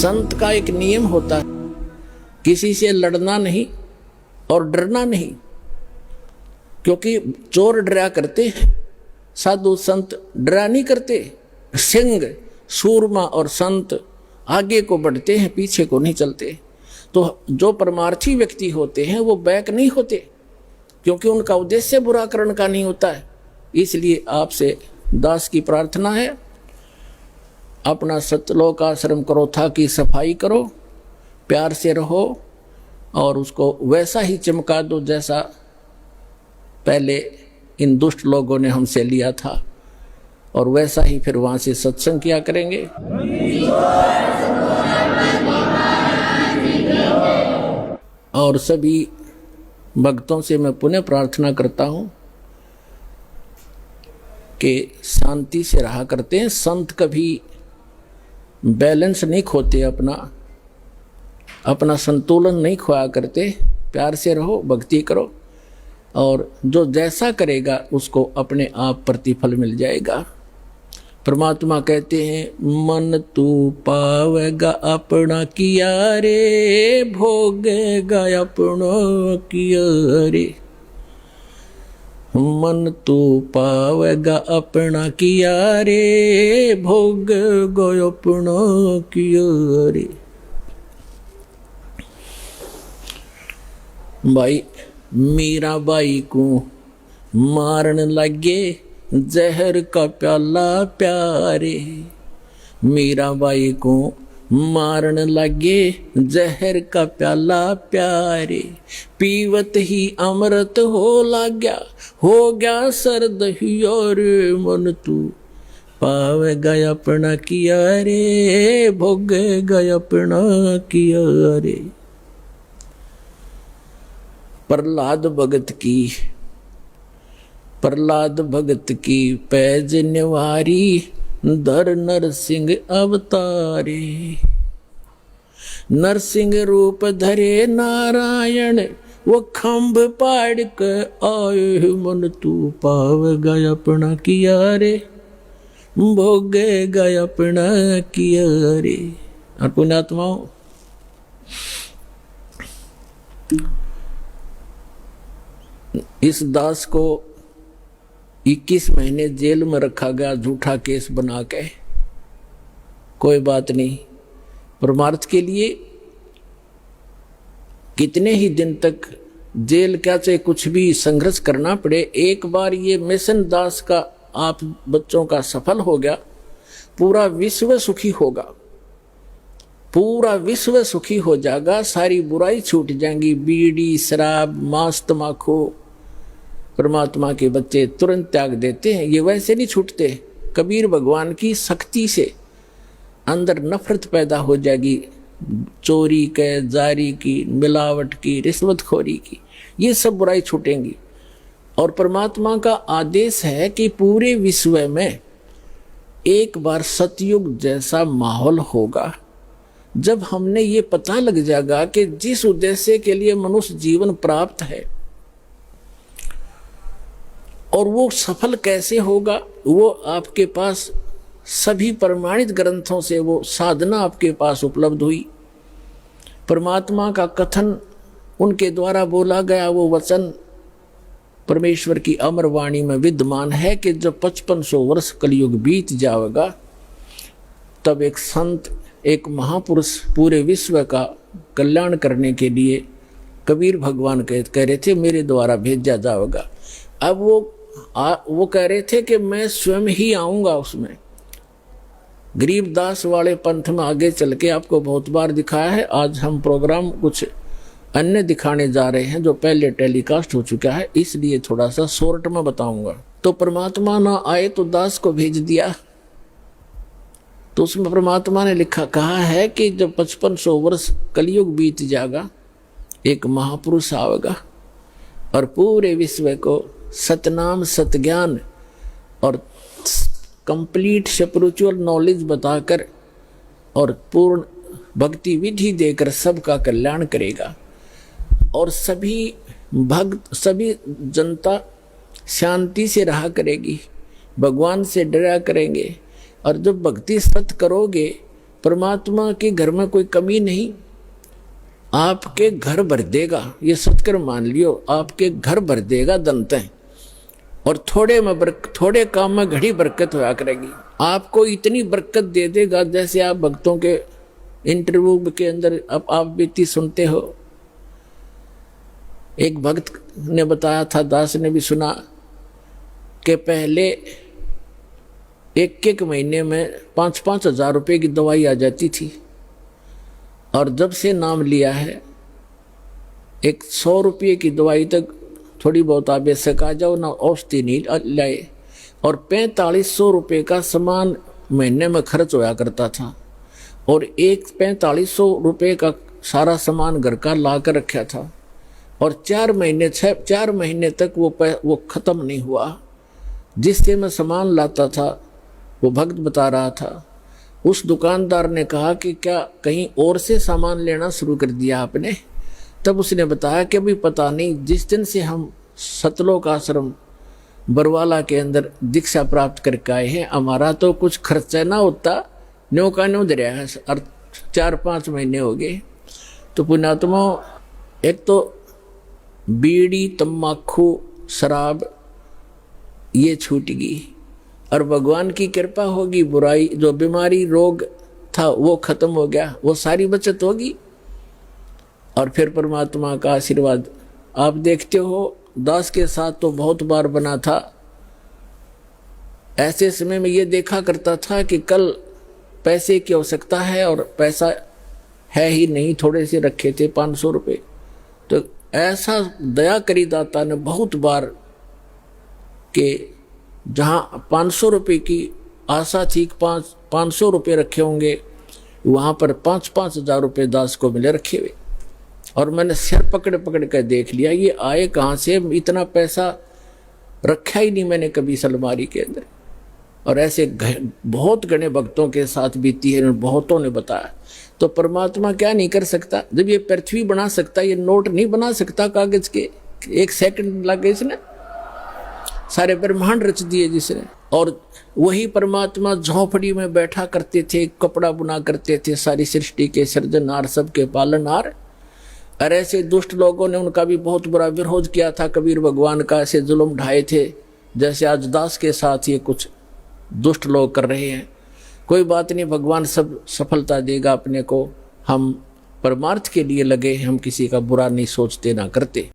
संत का एक नियम होता है, किसी से लड़ना नहीं और डरना नहीं, क्योंकि चोर डरा करते हैं, साधु संत डरा नहीं करते। सिंह सूरमा और संत आगे को बढ़ते हैं, पीछे को नहीं चलते। तो जो परमार्थी व्यक्ति होते हैं वो बैक नहीं होते, क्योंकि उनका उद्देश्य बुरा करने का नहीं होता है। इसलिए आपसे दास की प्रार्थना है, अपना सतलोक आश्रम करो, था की सफाई करो, प्यार से रहो और उसको वैसा ही चमका दो जैसा पहले इन दुष्ट लोगों ने हमसे लिया था, और वैसा ही फिर वहाँ से सत्संग किया करेंगे। और सभी भक्तों से मैं पुनः प्रार्थना करता हूँ कि शांति से रहा करते हैं। संत कभी बैलेंस नहीं खोते, अपना संतुलन नहीं खोया करते। प्यार से रहो, भक्ति करो, और जो जैसा करेगा उसको अपने आप प्रतिफल मिल जाएगा। परमात्मा कहते हैं, मन तू पावेगा अपना किया रे, भोगेगा अपना किया रे। मन तू पावेगा अपना किया रे, भोगेगा अपना किया रे। भाई मीरा बाई को मारन लगे जहर का प्याला प्यारे, मीरा बाई को मारन लगे जहर का प्याला प्यारे। पीवत ही अमृत हो गया सर्द हियोर, मन तू पावेगा अपना किया रे, भोगेगा अपना किया रे। प्रहलाद भगत की पैज निवारी, धर नरसिंह अवतारे। नरसिंह रूप धरे नारायण, वो खंभ पाड़ के आए, मन तू पावेगा अपना किया रे, भोगेगा अपना किया रे। और पुण्यात्माओं, इस दास को 21 महीने जेल में रखा गया, झूठा केस बना के। कोई बात नहीं, परमार्थ के लिए कितने ही दिन तक जेल क्या चाहे कुछ भी संघर्ष करना पड़े, एक बार ये मिशन दास का आप बच्चों का सफल हो गया, पूरा विश्व सुखी होगा, पूरा विश्व सुखी हो जाएगा। सारी बुराई छूट जाएंगी, बीड़ी शराब मांस तमाकू परमात्मा के बच्चे तुरंत त्याग देते हैं, ये वैसे नहीं छूटते। कबीर भगवान की शक्ति से अंदर नफरत पैदा हो जाएगी, चोरी के, जारी की, मिलावट की, रिश्वतखोरी की, ये सब बुराई छूटेंगी। और परमात्मा का आदेश है कि पूरे विश्व में एक बार सतयुग जैसा माहौल होगा, जब हमने ये पता लग जाएगा कि जिस उद्देश्य के लिए मनुष्य जीवन प्राप्त है और वो सफल कैसे होगा, वो आपके पास सभी प्रमाणित ग्रंथों से वो साधना आपके पास उपलब्ध हुई। परमात्मा का कथन उनके द्वारा बोला गया वो वचन परमेश्वर की अमर वाणी में विद्यमान है कि जब 5500 वर्ष कलयुग बीत जाएगा, तब एक संत, एक महापुरुष पूरे विश्व का कल्याण करने के लिए कबीर भगवान कह रहे थे मेरे द्वारा भेजा जाएगा। अब वो कह रहे थे कि मैं स्वयं ही आऊँगा उसमें। गरीबदास वाले पंथ में आगे चल के आपको बहुत बार दिखाया है। आज हम प्रोग्राम कुछ अन्य दिखाने जा रहे हैं जो पहले टेलीकास्ट हो चुका है, इसलिए थोड़ा सा शॉर्ट में बताऊंगा। तो परमात्मा ना आए तो दास को भेज दिया, तो उसमें परमात्मा ने कहा है कि जब 5500 वर्ष कलयुग बीत जाएगा, एक महापुरुष आएगा और पूरे विश्व को सतनाम सतज्ञान और कंप्लीट स्पिरिचुअल नॉलेज बताकर और पूर्ण भक्ति विधि देकर सबका कल्याण करेगा। और सभी भक्त, सभी जनता शांति से रहा करेगी, भगवान से डरा करेंगे। और जब भक्ति सत करोगे परमात्मा के घर में कोई कमी नहीं, आपके घर भर देगा। ये सत्कर मान लियो, आपके घर भर देगा दंतें, और थोड़े काम में घड़ी बरकत होया करेगी। आपको इतनी बरकत दे देगा, जैसे आप भक्तों के इंटरव्यू के अंदर अब आप बीती सुनते हो। एक भक्त ने बताया था, दास ने भी सुना, कि पहले एक महीने में 5-5 हजार रुपये की दवाई आ जाती थी, और जब से नाम लिया है 100 रुपये की दवाई तक थोड़ी बहुत आवश्यक आ जाओ ना, औषधि नहीं लाए, और 4500 रुपये का सामान महीने में खर्च होया करता था, और 4500 रुपये का सारा सामान घर का ला कर रखा था, और 4 महीने तक वो ख़त्म नहीं हुआ। जिससे मैं सामान लाता था, वो भक्त बता रहा था, उस दुकानदार ने कहा कि क्या कहीं और से सामान लेना शुरू कर दिया आपने? तब उसने बताया कि अभी पता नहीं, जिस दिन से हम सतलोक आश्रम बरवाला के अंदर दीक्षा प्राप्त करके आए हैं, हमारा तो कुछ खर्चा ना होता, न्यों का न्यों दरिया है, और 4-5 महीने हो गए। तो पुण्यात्मा, एक तो बीड़ी, तम्बाकू, शराब ये छूट गई, और भगवान की कृपा होगी, बुराई जो बीमारी रोग था वो खत्म हो गया, वो सारी बचत होगी। और फिर परमात्मा का आशीर्वाद आप देखते हो, दास के साथ तो बहुत बार बना था। ऐसे समय में ये देखा करता था कि कल पैसे की आवश्यकता है और पैसा है ही नहीं, थोड़े से रखे थे 500 रुपये। तो ऐसा दया करी दाता ने बहुत बार कि जहाँ 500 रुपये की आशा थी, 500 रुपये रखे होंगे, वहाँ पर 5-5 हजार रुपये दास को मिले रखे हुए। और मैंने सिर पकड़ पकड़ कर देख लिया, ये आए कहाँ से, इतना पैसा रखा ही नहीं मैंने कभी अलमारी के अंदर। और ऐसे बहुत घने भक्तों के साथ बीती है, बहुतों ने बताया। तो परमात्मा क्या नहीं कर सकता? जब ये पृथ्वी बना सकता, ये नोट नहीं बना सकता कागज के, 1 सेकंड लगे इसने, सारे ब्रह्मांड रच दिए जिसने। और वही परमात्मा झोंपड़ी में बैठा करते थे, कपड़ा बुना करते थे, सारी सृष्टि के सृजनहार, सबके पालनहार। और ऐसे दुष्ट लोगों ने उनका भी बहुत बुरा विरोध किया था, कबीर भगवान का ऐसे जुल्म ढाए थे, जैसे आज दास के साथ ये कुछ दुष्ट लोग कर रहे हैं। कोई बात नहीं, भगवान सब सफलता देगा अपने को। हम परमार्थ के लिए लगे, हम किसी का बुरा नहीं सोचते ना करते।